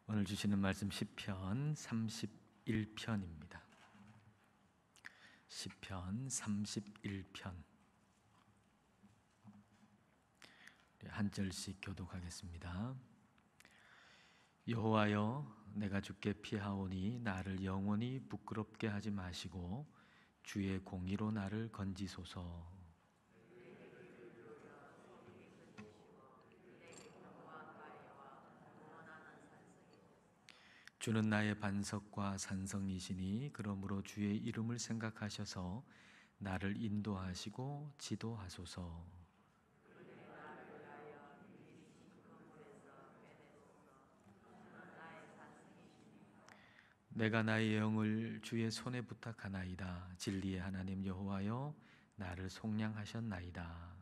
오늘 주시는 말씀 시편 31편입니다. 시편 31편 한 절씩 교독하겠습니다. 여호와여, 내가 주께 피하오니 나를 영원히 부끄럽게 하지 마시고 주의 공의로 나를 건지소서. 주는 나의 반석과 산성이시니 그러므로 주의 이름을 생각하셔서 나를 인도하시고 지도하소서. 내가 나의 영을 주의 손에 부탁하나이다. 진리의 하나님 여호와여, 나를 속량하셨나이다.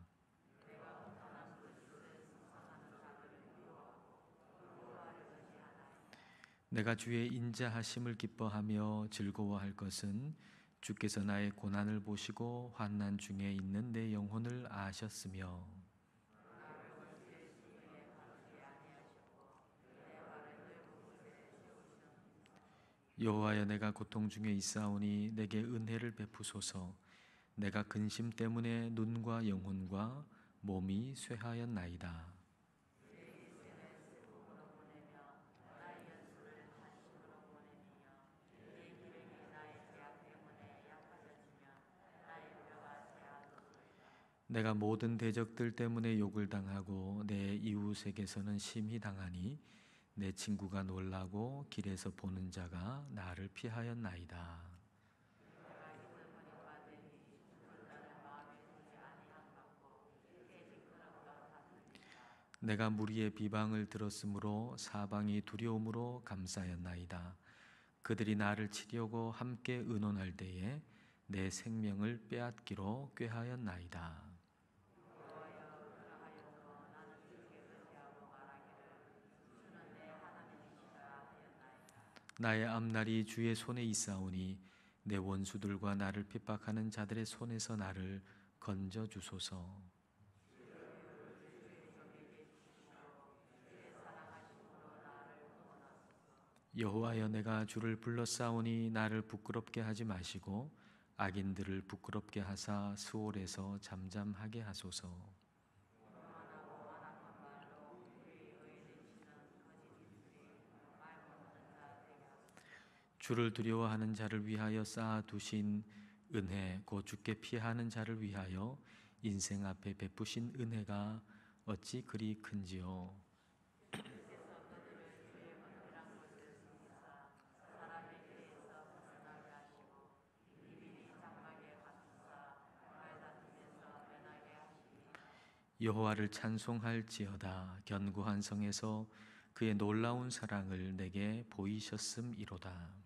내가 주의 인자하심을 기뻐하며 즐거워할 것은 주께서 나의 고난을 보시고 환난 중에 있는 내 영혼을 아셨으며 여호와여, 내가 고통 중에 있사오니 내게 은혜를 베푸소서. 내가 근심 때문에 눈과 영혼과 몸이 쇠하였나이다. 내가 모든 대적들 때문에 욕을 당하고 내 이웃에게서는 심히 당하니 내 친구가 놀라고 길에서 보는 자가 나를 피하였나이다. 내가 무리의 비방을 들었으므로 사방이 두려움으로 감싸였나이다. 그들이 나를 치려고 함께 의논할 때에 내 생명을 빼앗기로 꾀하였나이다. 나의 앞날이 주의 손에 있사오니 내 원수들과 나를 핍박하는 자들의 손에서 나를 건져 주소서. 여호와여, 내가 주를 불러싸오니 나를 부끄럽게 하지 마시고 악인들을 부끄럽게 하사 수월에서 잠잠하게 하소서. 주를 두려워하는 자를 위하여 쌓아두신 은혜, 곧 주께 피하는 자를 위하여 인생 앞에 베푸신 은혜가 어찌 그리 큰지요. 여호와를 찬송할지어다. 견고한 성에서 그의 놀라운 사랑을 내게 보이셨음이로다.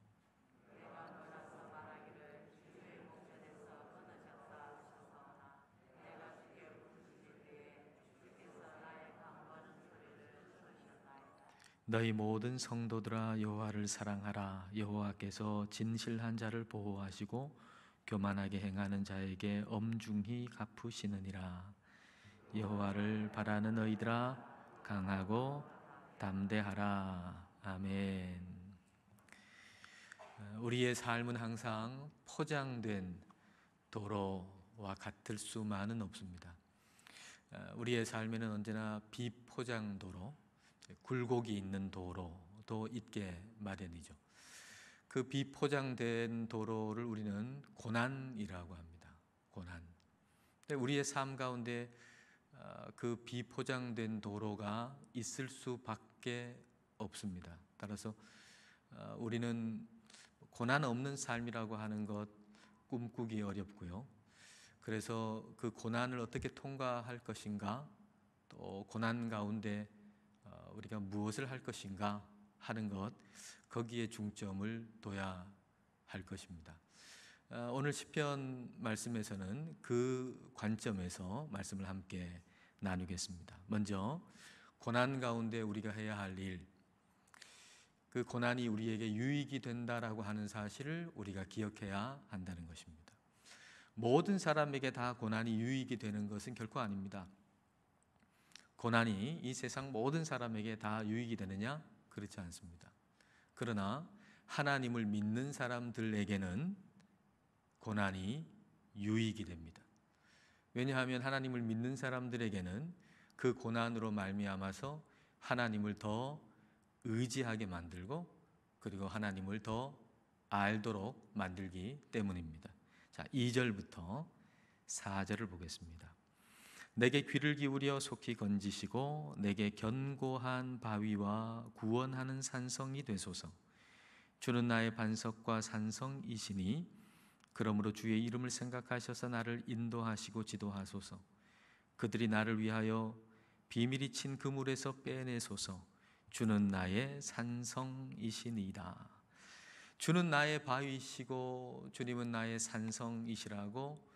너희 모든 성도들아, 여호와를 사랑하라. 여호와께서 진실한 자를 보호하시고 교만하게 행하는 자에게 엄중히 갚으시느니라. 여호와를 바라는 너희들아, 강하고 담대하라. 아멘. 우리의 삶은 항상 포장된 도로와 같을 수만은 없습니다. 우리의 삶에는 언제나 비포장 도로, 굴곡이 있는 도로도 있게 마련이죠. 그 비포장된 도로를 우리는 고난이라고 합니다. 고난. 근데 우리의 삶 가운데 그 비포장된 도로가 있을 수밖에 없습니다. 따라서 우리는 고난 없는 삶이라고 하는 것 꿈꾸기 어렵고요. 그래서 그 고난을 어떻게 통과할 것인가, 또 고난 가운데 우리가 무엇을 할 것인가 하는 것, 거기에 중점을 둬야 할 것입니다. 오늘 시편 말씀에서는 그 관점에서 말씀을 함께 나누겠습니다. 먼저 고난 가운데 우리가 해야 할 일, 그 고난이 우리에게 유익이 된다라고 하는 사실을 우리가 기억해야 한다는 것입니다. 모든 사람에게 다 고난이 유익이 되는 것은 결코 아닙니다. 고난이 이 세상 모든 사람에게 다 유익이 되느냐? 그렇지 않습니다. 그러나 하나님을 믿는 사람들에게는 고난이 유익이 됩니다. 왜냐하면 하나님을 믿는 사람들에게는 그 고난으로 말미암아서 하나님을 더 의지하게 만들고 그리고 하나님을 더 알도록 만들기 때문입니다. 자, 2절부터 4절을 보겠습니다. 내게 귀를 기울여 속히 건지시고 내게 견고한 바위와 구원하는 산성이 되소서. 주는 나의 반석과 산성이시니 그러므로 주의 이름을 생각하셔서 나를 인도하시고 지도하소서. 그들이 나를 위하여 비밀이 친 그물에서 빼내소서. 주는 나의 산성이시니이다. 주는 나의 바위시고 주님은 나의 산성이시라고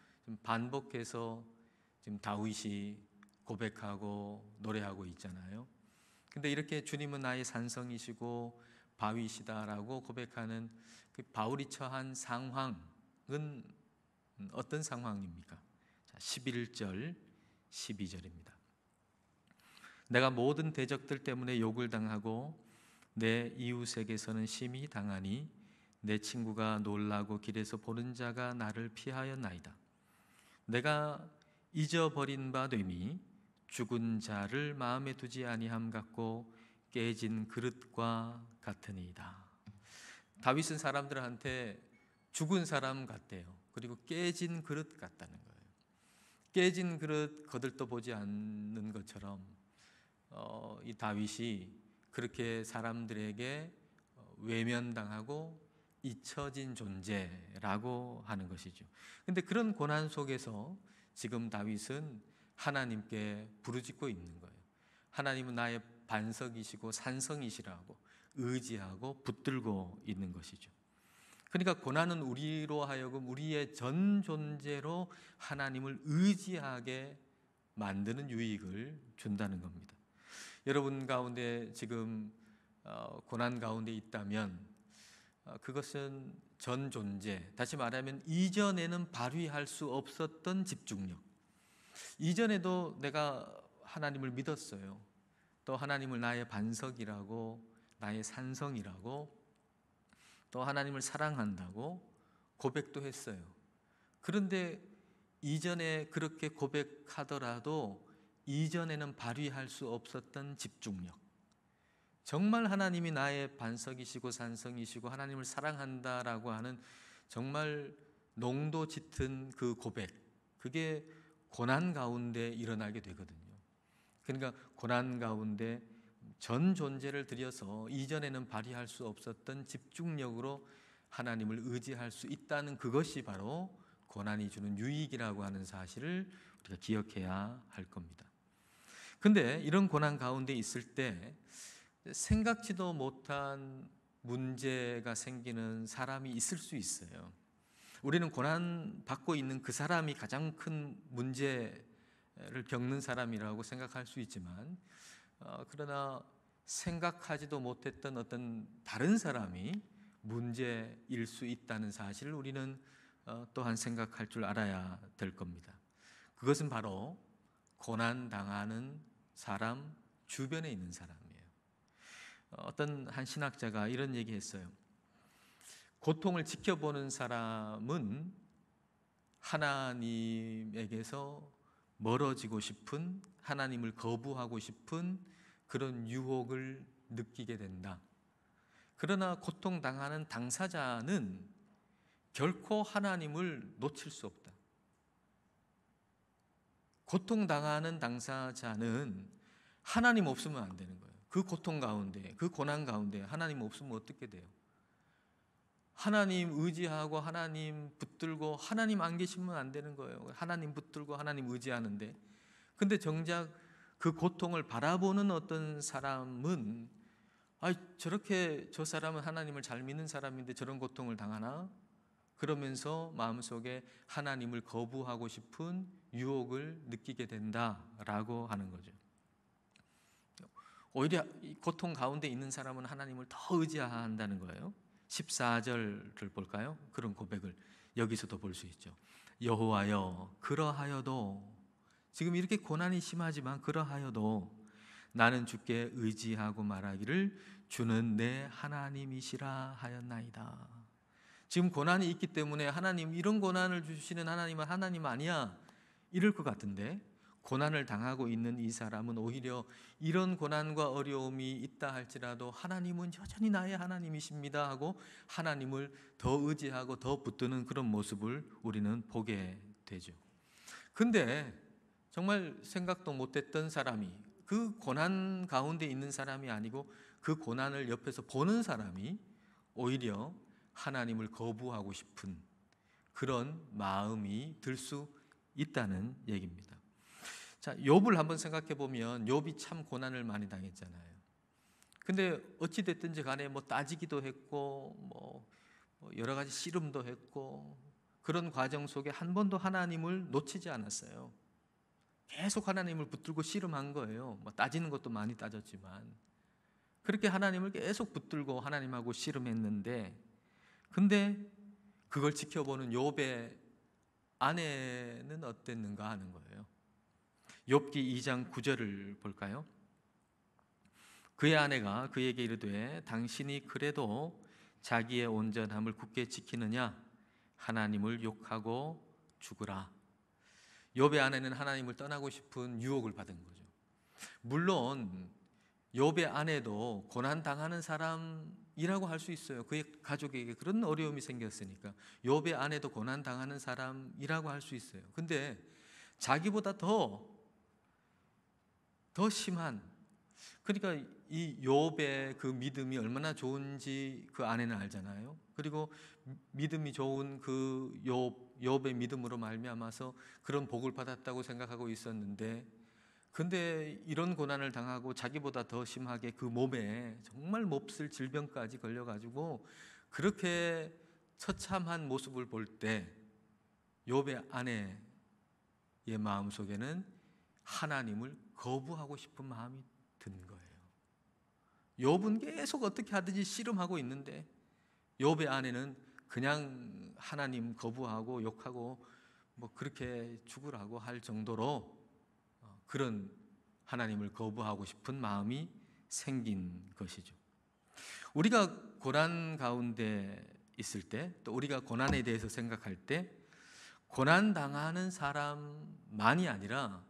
반복해서 지금 다윗이 고백하고 노래하고 있잖아요. 근데 이렇게 주님은 나의 산성이시고 바위시다라고 고백하는 그 바울이 처한 상황은 어떤 상황입니까? 자, 11절, 12절입니다. 내가 모든 대적들 때문에 욕을 당하고 내 이웃에게서는 심히 당하니 내 친구가 놀라고 길에서 보는 자가 나를 피하였나이다. 내가 잊어버린 바 됨이 죽은 자를 마음에 두지 아니함 같고 깨진 그릇과 같으니이다. 다윗은 사람들한테 죽은 사람 같대요. 그리고 깨진 그릇 같다는 거예요. 깨진 그릇 거들떠 보지 않는 것처럼 이 다윗이 그렇게 사람들에게 외면당하고 잊혀진 존재라고 하는 것이죠. 근데 그런 고난 속에서 지금 다윗은 하나님께 부르짖고 있는 거예요. 하나님은 나의 반석이시고 산성이시라고 의지하고 붙들고 있는 것이죠. 그러니까 고난은 우리로 하여금 우리의 전 존재로 하나님을 의지하게 만드는 유익을 준다는 겁니다. 여러분 가운데 지금 고난 가운데 있다면 그것은 전 존재, 다시 말하면 이전에는 발휘할 수 없었던 집중력. 이전에도 내가 하나님을 믿었어요. 또 하나님을 나의 반석이라고, 나의 산성이라고, 또 하나님을 사랑한다고 고백도 했어요. 그런데 이전에 그렇게 고백하더라도 이전에는 발휘할 수 없었던 집중력, 정말 하나님이 나의 반석이시고 산성이시고 하나님을 사랑한다라고 하는 정말 농도 짙은 그 고백, 그게 고난 가운데 일어나게 되거든요. 그러니까 고난 가운데 전 존재를 들여서 이전에는 발휘할 수 없었던 집중력으로 하나님을 의지할 수 있다는 그것이 바로 고난이 주는 유익이라고 하는 사실을 우리가 기억해야 할 겁니다. 근데 이런 고난 가운데 있을 때 생각지도 못한 문제가 생기는 사람이 있을 수 있어요. 우리는 고난 받고 있는 그 사람이 가장 큰 문제를 겪는 사람이라고 생각할 수 있지만 그러나 생각하지도 못했던 어떤 다른 사람이 문제일 수 있다는 사실을 우리는 또한 생각할 줄 알아야 될 겁니다. 그것은 바로 고난 당하는 사람 주변에 있는 사람이에요. 어떤 한 신학자가 이런 얘기했어요. 고통을 지켜보는 사람은 하나님에게서 멀어지고 싶은, 하나님을 거부하고 싶은 그런 유혹을 느끼게 된다. 그러나 고통당하는 당사자는 결코 하나님을 놓칠 수 없다. 고통당하는 당사자는 하나님 없으면 안 되는 거예요. 그 고통 가운데, 그 고난 가운데 하나님 없으면 어떻게 돼요? 하나님 의지하고 하나님 붙들고 하나님 안 계시면 안 되는 거예요. 하나님 붙들고 하나님 의지하는데, 근데 정작 그 고통을 바라보는 어떤 사람은 저렇게 저 사람은 하나님을 잘 믿는 사람인데 저런 고통을 당하나? 그러면서 마음속에 하나님을 거부하고 싶은 유혹을 느끼게 된다라고 하는 거죠. 오히려 고통 가운데 있는 사람은 하나님을 더 의지한다는 거예요. 14절을 볼까요? 그런 고백을 여기서도 볼 수 있죠. 여호와여, 그러하여도, 지금 이렇게 고난이 심하지만 그러하여도 나는 주께 의지하고 말하기를 주는 내 하나님이시라 하였나이다. 지금 고난이 있기 때문에 하나님, 이런 고난을 주시는 하나님은 하나님 아니야, 이럴 것 같은데, 고난을 당하고 있는 이 사람은 오히려 이런 고난과 어려움이 있다 할지라도 하나님은 여전히 나의 하나님이십니다 하고 하나님을 더 의지하고 더 붙드는 그런 모습을 우리는 보게 되죠. 근데 정말 생각도 못했던 사람이, 그 고난 가운데 있는 사람이 아니고 그 고난을 옆에서 보는 사람이 오히려 하나님을 거부하고 싶은 그런 마음이 들 수 있다는 얘기입니다. 자, 욥을 한번 생각해 보면 욥이 참 고난을 많이 당했잖아요. 근데 어찌 됐든지 간에 뭐 따지기도 했고 뭐 여러 가지 씨름도 했고 그런 과정 속에 한 번도 하나님을 놓치지 않았어요. 계속 하나님을 붙들고 씨름한 거예요. 뭐 따지는 것도 많이 따졌지만 그렇게 하나님을 계속 붙들고 하나님하고 씨름했는데, 근데 그걸 지켜보는 욥의 아내는 어땠는가 하는 거예요. 욥기 2장 9절을 볼까요? 그의 아내가 그에게 이르되 당신이 그래도 자기의 온전함을 굳게 지키느냐? 하나님을 욕하고 죽으라. 욥의 아내는 하나님을 떠나고 싶은 유혹을 받은 거죠. 물론 욥의 아내도 고난 당하는 사람이라고 할 수 있어요. 그의 가족에게 그런 어려움이 생겼으니까 욥의 아내도 고난 당하는 사람이라고 할 수 있어요. 근데 자기보다 더 심한, 그러니까 이 욥의 그 믿음이 얼마나 좋은지 그 아내는 알잖아요. 그리고 믿음이 좋은 그 욥의 믿음으로 말미암아서 그런 복을 받았다고 생각하고 있었는데, 근데 이런 고난을 당하고 자기보다 더 심하게 그 몸에 정말 몹쓸 질병까지 걸려가지고 그렇게 처참한 모습을 볼 때 욥의 아내의 마음속에는 하나님을 거부하고 싶은 마음이 든 거예요. 욥은 계속 어떻게 하든지 씨름하고 있는데 욥의 아내는 그냥 하나님 거부하고 욕하고 뭐 그렇게 죽으라고 할 정도로 그런 하나님을 거부하고 싶은 마음이 생긴 것이죠. 우리가 고난 가운데 있을 때, 또 우리가 고난에 대해서 생각할 때 고난 당하는 사람만이 아니라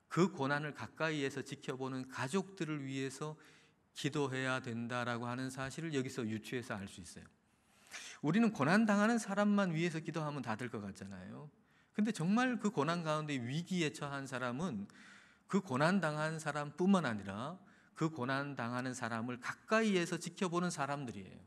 그 고난을 가까이에서 지켜보는 가족들을 위해서 기도해야 된다라고 하는 사실을 여기서 유추해서 알 수 있어요. 우리는 고난 당하는 사람만 위해서 기도하면 다 될 것 같잖아요. 근데 정말 그 고난 가운데 위기에 처한 사람은 그 고난 당한 사람뿐만 아니라 그 고난 당하는 사람을 가까이에서 지켜보는 사람들이에요.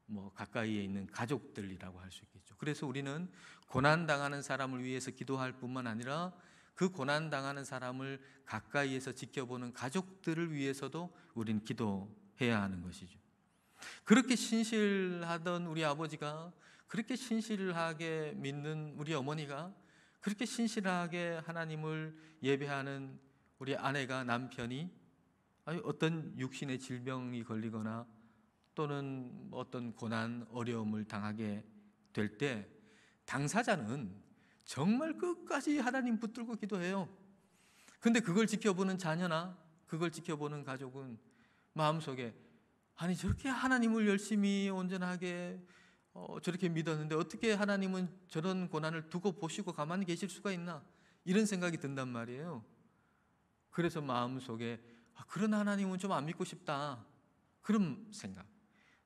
뭐 가까이에 있는 가족들이라고 할 수 있겠죠. 그래서 우리는 고난 당하는 사람을 위해서 기도할 뿐만 아니라 그 고난 당하는 사람을 가까이에서 지켜보는 가족들을 위해서도 우리는 기도해야 하는 것이죠. 그렇게 신실하던 우리 아버지가, 그렇게 신실하게 믿는 우리 어머니가, 그렇게 신실하게 하나님을 예배하는 우리 아내가, 남편이 어떤 육신의 질병이 걸리거나 또는 어떤 고난, 어려움을 당하게 될 때 당사자는 정말 끝까지 하나님 붙들고 기도해요. 근데 그걸 지켜보는 자녀나 그걸 지켜보는 가족은 마음속에 아니 저렇게 하나님을 열심히 온전하게 저렇게 믿었는데 어떻게 하나님은 저런 고난을 두고 보시고 가만히 계실 수가 있나, 이런 생각이 든단 말이에요. 그래서 마음속에 그런 하나님은 좀 안 믿고 싶다, 그런 생각.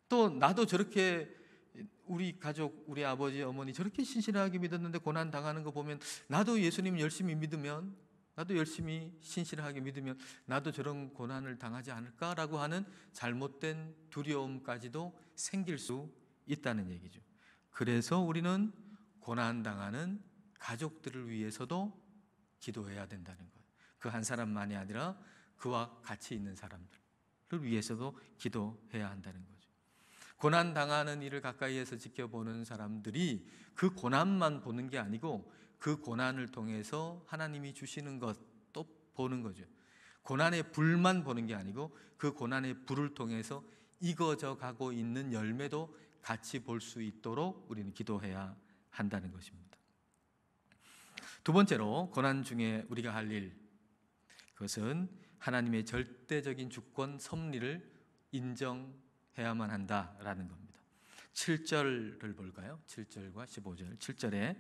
또 나도 저렇게 우리 가족, 우리 아버지, 어머니 저렇게 신실하게 믿었는데 고난 당하는 거 보면 나도 예수님 열심히 믿으면, 나도 열심히 신실하게 믿으면 나도 저런 고난을 당하지 않을까라고 하는 잘못된 두려움까지도 생길 수 있다는 얘기죠. 그래서 우리는 고난 당하는 가족들을 위해서도 기도해야 된다는 거예요. 그 한 사람만이 아니라 그와 같이 있는 사람들을 위해서도 기도해야 한다는 거죠. 고난 당하는 일을 가까이에서 지켜보는 사람들이 그 고난만 보는 게 아니고 그 고난을 통해서 하나님이 주시는 것도 보는 거죠. 고난의 불만 보는 게 아니고 그 고난의 불을 통해서 익어져 가고 있는 열매도 같이 볼 수 있도록 우리는 기도해야 한다는 것입니다. 두 번째로 고난 중에 우리가 할 일, 그것은 하나님의 절대적인 주권 섭리를 인정해야만 한다라는 겁니다. 7절을 볼까요? 7절과 15절. 7절에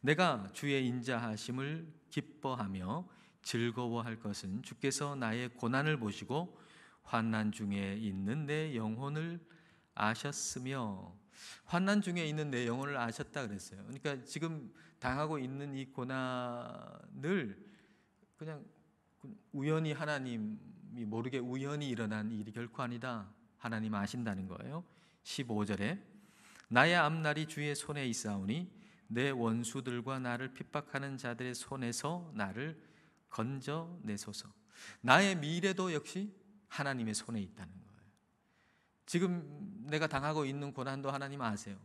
내가 주의 인자하심을 기뻐하며 즐거워할 것은 주께서 나의 고난을 보시고 환난 중에 있는 내 영혼을 아셨으며, 환난 중에 있는 내 영혼을 아셨다 그랬어요. 그러니까 지금 당하고 있는 이 고난을 그냥 우연히, 하나님이 모르게 우연히 일어난 일이 결코 아니다. 하나님 아신다는 거예요. 15절에 나의 앞날이 주의 손에 있사오니 내 원수들과 나를 핍박하는 자들의 손에서 나를 건져내소서. 나의 미래도 역시 하나님의 손에 있다는 거예요. 지금 내가 당하고 있는 고난도 하나님 아세요.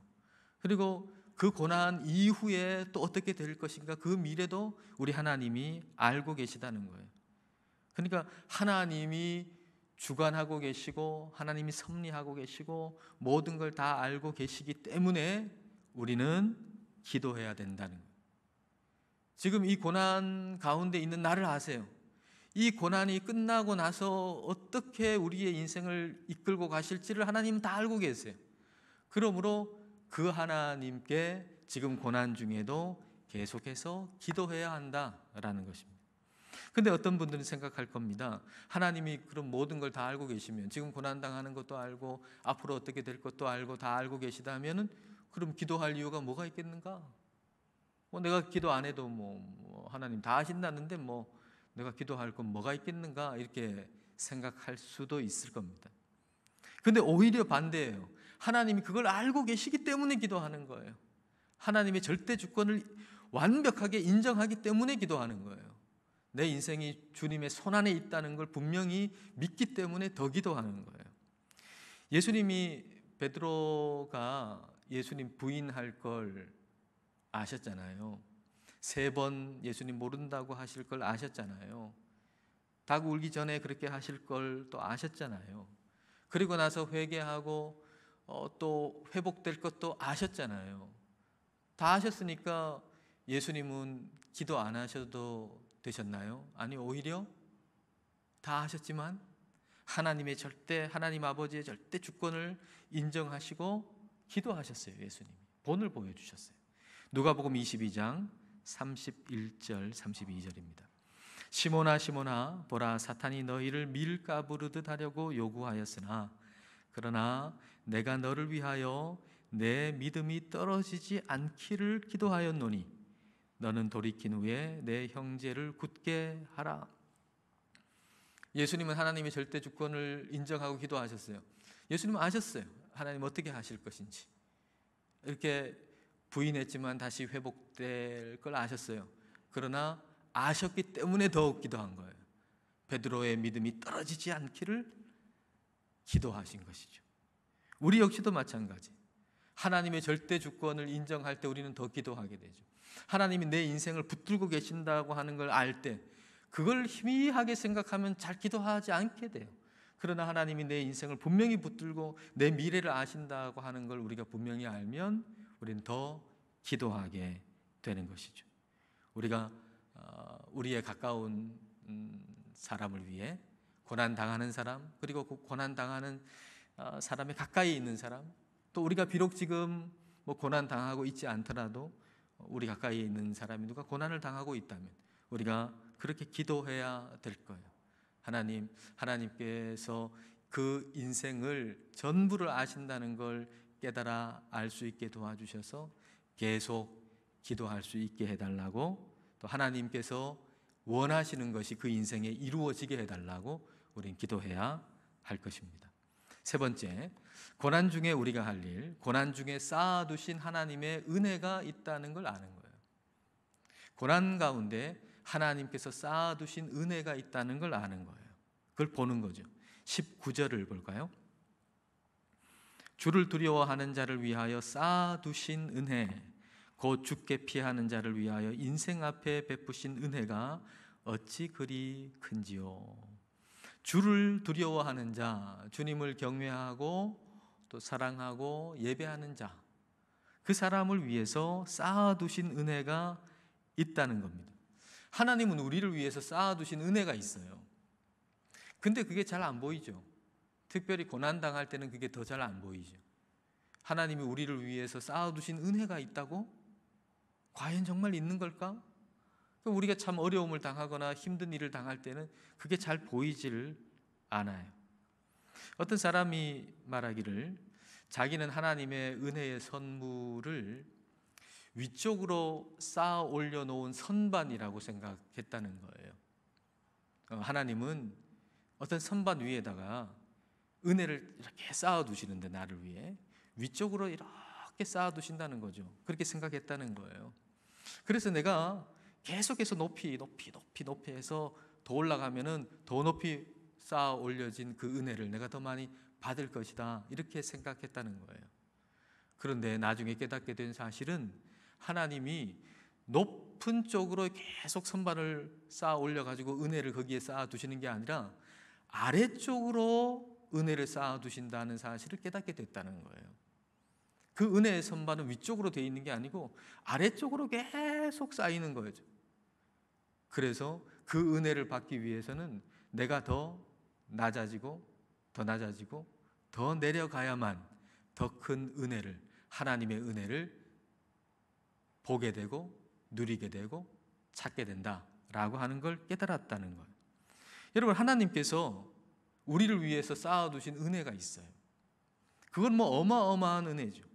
그리고 그 고난 이후에 또 어떻게 될 것인가, 그 미래도 우리 하나님이 알고 계시다는 거예요. 그러니까 하나님이 주관하고 계시고 하나님이 섭리하고 계시고 모든 걸 다 알고 계시기 때문에 우리는 기도해야 된다는 거예요. 지금 이 고난 가운데 있는 나를 아세요. 이 고난이 끝나고 나서 어떻게 우리의 인생을 이끌고 가실지를 하나님은 다 알고 계세요. 그러므로 그 하나님께 지금 고난 중에도 계속해서 기도해야 한다라는 것입니다. 근데 어떤 분들은 생각할 겁니다. 하나님이 그럼 모든 걸 다 알고 계시면, 지금 고난당하는 것도 알고 앞으로 어떻게 될 것도 알고 다 알고 계시다면은 그럼 기도할 이유가 뭐가 있겠는가? 내가 기도 안 해도 하나님 다 아신다는데 내가 기도할 건 뭐가 있겠는가? 이렇게 생각할 수도 있을 겁니다. 근데 오히려 반대예요. 하나님이 그걸 알고 계시기 때문에 기도하는 거예요. 하나님의 절대 주권을 완벽하게 인정하기 때문에 기도하는 거예요. 내 인생이 주님의 손안에 있다는 걸 분명히 믿기 때문에 더 기도하는 거예요. 예수님이, 베드로가 예수님 부인할 걸 아셨잖아요. 3번 예수님 모른다고 하실 걸 아셨잖아요. 닭 울기 전에 그렇게 하실 걸 또 아셨잖아요. 그리고 나서 회개하고 또 회복될 것도 아셨잖아요. 다 아셨으니까 예수님은 기도 안 하셔도 되셨나요? 아니, 오히려 다 하셨지만 하나님 아버지의 절대 주권을 인정하시고 기도하셨어요. 예수님이 본을 보여주셨어요. 누가복음 22장 31절 32절입니다. 시몬아 시몬아, 보라, 사탄이 너희를 밀가부르듯 하려고 요구하였으나 그러나 내가 너를 위하여 내 믿음이 떨어지지 않기를 기도하였노니 너는 돌이킨 후에 내 형제를 굳게 하라. 예수님은 하나님의 절대 주권을 인정하고 기도하셨어요. 예수님은 아셨어요. 하나님 어떻게 하실 것인지. 이렇게 부인했지만 다시 회복될 걸 아셨어요. 그러나 아셨기 때문에 더욱 기도한 거예요. 베드로의 믿음이 떨어지지 않기를 기도하신 것이죠. 우리 역시도 마찬가지. 하나님의 절대 주권을 인정할 때 우리는 더 기도하게 되죠. 하나님이 내 인생을 붙들고 계신다고 하는 걸 알 때 그걸 희미하게 생각하면 잘 기도하지 않게 돼요. 그러나 하나님이 내 인생을 분명히 붙들고 내 미래를 아신다고 하는 걸 우리가 분명히 알면 우리는 더 기도하게 되는 것이죠. 우리가 우리의 가까운 사람을 위해 고난당하는 사람, 그리고 그 고난당하는 사람에 가까이 있는 사람, 또 우리가 비록 지금 고난당하고 있지 않더라도 우리 가까이 있는 사람이 누가 고난을 당하고 있다면 우리가 그렇게 기도해야 될 거예요. 하나님께서 그 인생을 전부를 아신다는 걸 깨달아 알 수 있게 도와주셔서 계속 기도할 수 있게 해달라고, 또 하나님께서 원하시는 것이 그 인생에 이루어지게 해달라고 우리는 기도해야 할 것입니다. 3번째, 고난 중에 우리가 할 일, 고난 중에 쌓아두신 하나님의 은혜가 있다는 걸 아는 거예요. 고난 가운데 하나님께서 쌓아두신 은혜가 있다는 걸 아는 거예요. 그걸 보는 거죠. 19절을 볼까요? 주를 두려워하는 자를 위하여 쌓아두신 은혜, 곧 주께 피하는 자를 위하여 인생 앞에 베푸신 은혜가 어찌 그리 큰지요. 주를 두려워하는 자, 주님을 경외하고 또 사랑하고 예배하는 자, 그 사람을 위해서 쌓아두신 은혜가 있다는 겁니다. 하나님은 우리를 위해서 쌓아두신 은혜가 있어요. 근데 그게 잘 안 보이죠. 특별히 고난 당할 때는 그게 더 잘 안 보이죠. 하나님이 우리를 위해서 쌓아두신 은혜가 있다고? 과연 정말 있는 걸까? 우리가 참 어려움을 당하거나 힘든 일을 당할 때는 그게 잘 보이지를 않아요. 어떤 사람이 말하기를 자기는 하나님의 은혜의 선물을 위쪽으로 쌓아 올려놓은 선반이라고 생각했다는 거예요. 하나님은 어떤 선반 위에다가 은혜를 이렇게 쌓아두시는데, 나를 위해 위쪽으로 이렇게 쌓아두신다는 거죠. 그렇게 생각했다는 거예요. 그래서 내가 계속해서 높이 해서 더 올라가면은 더 높이 쌓아 올려진 그 은혜를 내가 더 많이 받을 것이다, 이렇게 생각했다는 거예요. 그런데 나중에 깨닫게 된 사실은 하나님이 높은 쪽으로 계속 선반을 쌓아 올려가지고 은혜를 거기에 쌓아 두시는 게 아니라 아래쪽으로 은혜를 쌓아 두신다는 사실을 깨닫게 됐다는 거예요. 그 은혜의 선반은 위쪽으로 되어 있는 게 아니고 아래쪽으로 계속 쌓이는 거죠. 그래서 그 은혜를 받기 위해서는 내가 더 낮아지고 더 내려가야만 더 큰 은혜를, 하나님의 은혜를 보게 되고 누리게 되고 찾게 된다라고 하는 걸 깨달았다는 거예요. 여러분, 하나님께서 우리를 위해서 쌓아두신 은혜가 있어요. 그건 어마어마한 은혜죠.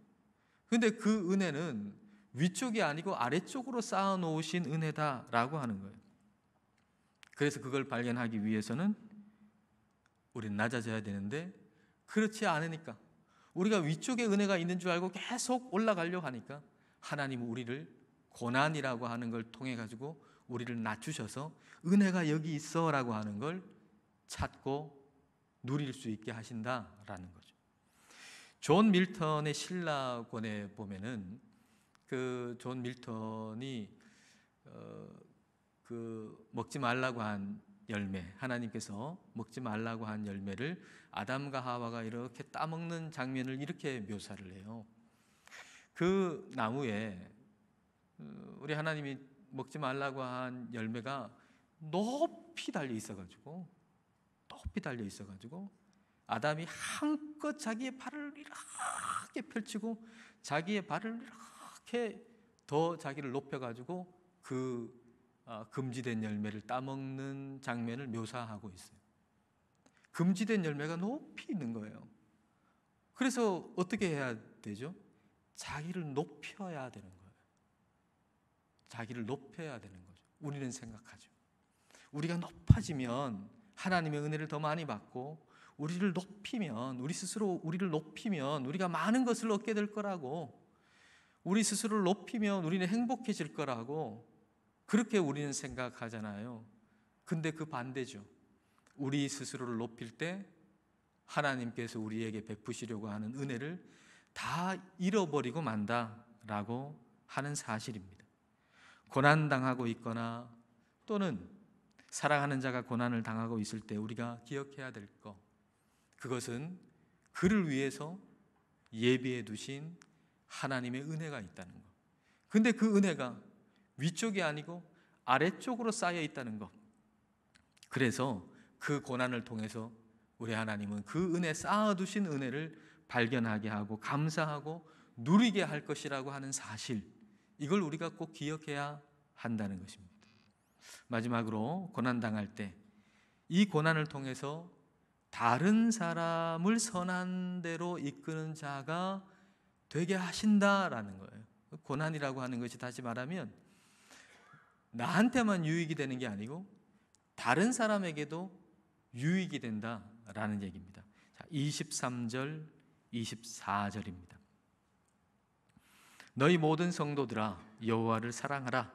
그런데 그 은혜는 위쪽이 아니고 아래쪽으로 쌓아놓으신 은혜다라고 하는 거예요. 그래서 그걸 발견하기 위해서는 우리는 낮아져야 되는데, 그렇지 않으니까, 우리가 위쪽에 은혜가 있는 줄 알고 계속 올라가려고 하니까 하나님은 우리를 고난이라고 하는 걸 통해 가지고 우리를 낮추셔서 은혜가 여기 있어 라고 하는 걸 찾고 누릴 수 있게 하신다라는 거죠. 존 밀턴의 신라권에 보면은 존 밀턴이 먹지 말라고 한 열매, 하나님께서 먹지 말라고 한 열매를 아담과 하와가 이렇게 따먹는 장면을 이렇게 묘사를 해요. 그 나무에 우리 하나님이 먹지 말라고 한 열매가 높이 달려 있어가지고 아담이 한껏 자기의 발을 이렇게 펼치고 자기의 발을 이렇게 더 자기를 높여가지고 금지된 열매를 따먹는 장면을 묘사하고 있어요. 금지된 열매가 높이 있는 거예요. 그래서 어떻게 해야 되죠? 자기를 높여야 되는 거예요. 자기를 높여야 되는 거죠. 우리는 생각하죠. 우리가 높아지면 하나님의 은혜를 더 많이 받고, 우리를 높이면, 우리 스스로 우리를 높이면 우리가 많은 것을 얻게 될 거라고, 우리 스스로를 높이면 우리는 행복해질 거라고, 그렇게 우리는 생각하잖아요. 근데 그 반대죠. 우리 스스로를 높일 때 하나님께서 우리에게 베푸시려고 하는 은혜를 다 잃어버리고 만다라고 하는 사실입니다. 고난당하고 있거나 또는 사랑하는 자가 고난을 당하고 있을 때 우리가 기억해야 될 것, 그것은 그를 위해서 예비해 두신 하나님의 은혜가 있다는 것. 근데 그 은혜가 위쪽이 아니고 아래쪽으로 쌓여 있다는 것. 그래서 그 고난을 통해서 우리 하나님은 그 은혜, 쌓아두신 은혜를 발견하게 하고 감사하고 누리게 할 것이라고 하는 사실, 이걸 우리가 꼭 기억해야 한다는 것입니다. 마지막으로 고난당할 때 이 고난을 통해서 다른 사람을 선한 대로 이끄는 자가 되게 하신다라는 거예요. 고난이라고 하는 것이 다시 말하면 나한테만 유익이 되는 게 아니고 다른 사람에게도 유익이 된다라는 얘기입니다. 23절, 24절입니다. 너희 모든 성도들아 여호와를 사랑하라.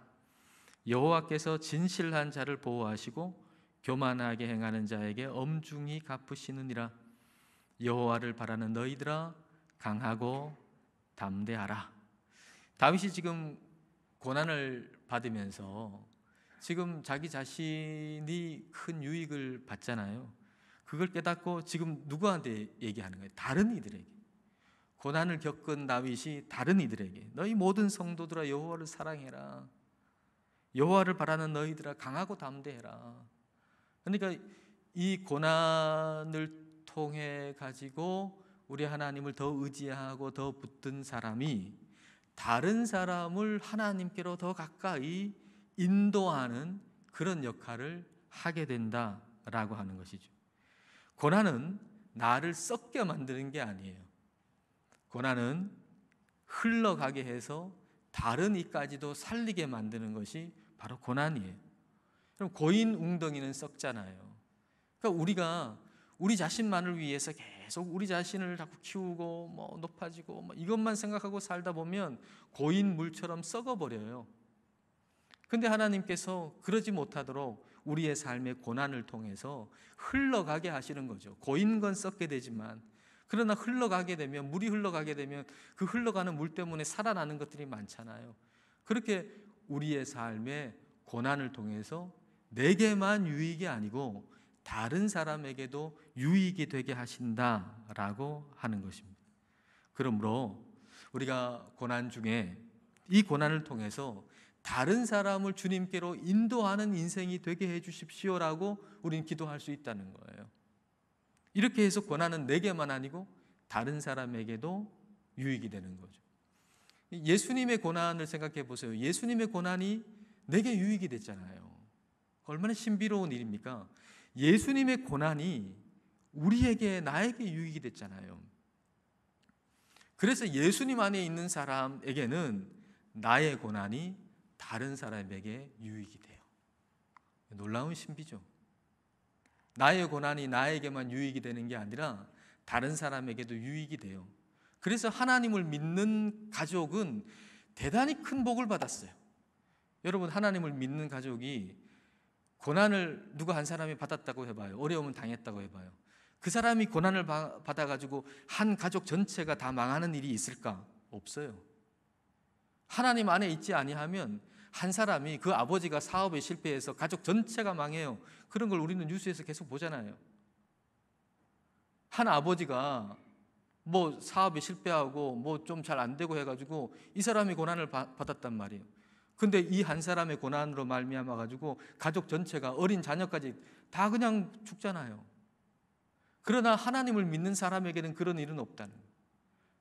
여호와께서 진실한 자를 보호하시고 교만하게 행하는 자에게 엄중히 갚으시느니라. 여호와를 바라는 너희들아 강하고 담대하라. 다윗이 지금 고난을 받으면서 지금 자기 자신이 큰 유익을 받잖아요. 그걸 깨닫고 지금 누구한테 얘기하는 거예요? 다른 이들에게. 고난을 겪은 다윗이 다른 이들에게 너희 모든 성도들아 여호와를 사랑해라. 여호와를 바라는 너희들아 강하고 담대해라. 그러니까 이 고난을 통해 가지고 우리 하나님을 더 의지하고 더 붙든 사람이 다른 사람을 하나님께로 더 가까이 인도하는 그런 역할을 하게 된다라고 하는 것이죠. 고난은 나를 썩게 만드는 게 아니에요. 고난은 흘러가게 해서 다른 이까지도 살리게 만드는 것이 바로 고난이에요. 그럼 고인 웅덩이는 썩잖아요. 그러니까 우리가 우리 자신만을 위해서 계속 우리 자신을 자꾸 키우고 뭐 높아지고 뭐 이것만 생각하고 살다 보면 고인 물처럼 썩어버려요. 근데 하나님께서 그러지 못하도록 우리의 삶의 고난을 통해서 흘러가게 하시는 거죠. 고인 건 썩게 되지만 그러나 흘러가게 되면, 물이 흘러가게 되면 그 흘러가는 물 때문에 살아나는 것들이 많잖아요. 그렇게 우리의 삶의 고난을 통해서 내게만 유익이 아니고 다른 사람에게도 유익이 되게 하신다라고 하는 것입니다. 그러므로 우리가 고난 중에 이 고난을 통해서 다른 사람을 주님께로 인도하는 인생이 되게 해 주십시오라고 우리는 기도할 수 있다는 거예요. 이렇게 해서 고난은 내게만 아니고 다른 사람에게도 유익이 되는 거죠. 예수님의 고난을 생각해 보세요. 예수님의 고난이 내게 유익이 됐잖아요. 얼마나 신비로운 일입니까? 예수님의 고난이 우리에게, 나에게 유익이 됐잖아요. 그래서 예수님 안에 있는 사람에게는 나의 고난이 다른 사람에게 유익이 돼요. 놀라운 신비죠. 나의 고난이 나에게만 유익이 되는 게 아니라 다른 사람에게도 유익이 돼요. 그래서 하나님을 믿는 가족은 대단히 큰 복을 받았어요. 여러분, 하나님을 믿는 가족이 고난을 누가 한 사람이 받았다고 해봐요. 어려움을 당했다고 해봐요. 그 사람이 고난을 받아가지고 한 가족 전체가 다 망하는 일이 있을까? 없어요. 하나님 안에 있지 아니하면 한 사람이, 그 아버지가 사업에 실패해서 가족 전체가 망해요. 그런 걸 우리는 뉴스에서 계속 보잖아요. 한 아버지가 뭐 사업에 실패하고 뭐 좀 잘 안 되고 해가지고 이 사람이 고난을 받았단 말이에요. 근데 이 한 사람의 고난으로 말미암아 가지고 가족 전체가, 어린 자녀까지 다 그냥 죽잖아요. 그러나 하나님을 믿는 사람에게는 그런 일은 없다는 거예요.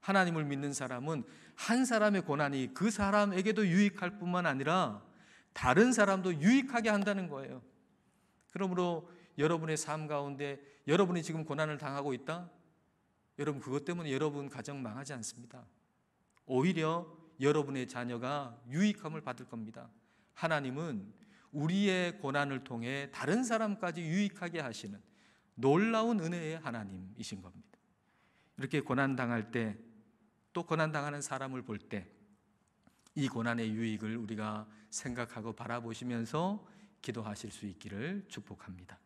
하나님을 믿는 사람은 한 사람의 고난이 그 사람에게도 유익할 뿐만 아니라 다른 사람도 유익하게 한다는 거예요. 그러므로 여러분의 삶 가운데 여러분이 지금 고난을 당하고 있다? 여러분, 그것 때문에 여러분 가정 망하지 않습니다. 오히려 여러분의 자녀가 유익함을 받을 겁니다. 하나님은 우리의 고난을 통해 다른 사람까지 유익하게 하시는 놀라운 은혜의 하나님이신 겁니다. 이렇게 고난당할 때, 또 고난당하는 사람을 볼 때 이 고난의 유익을 우리가 생각하고 바라보시면서 기도하실 수 있기를 축복합니다.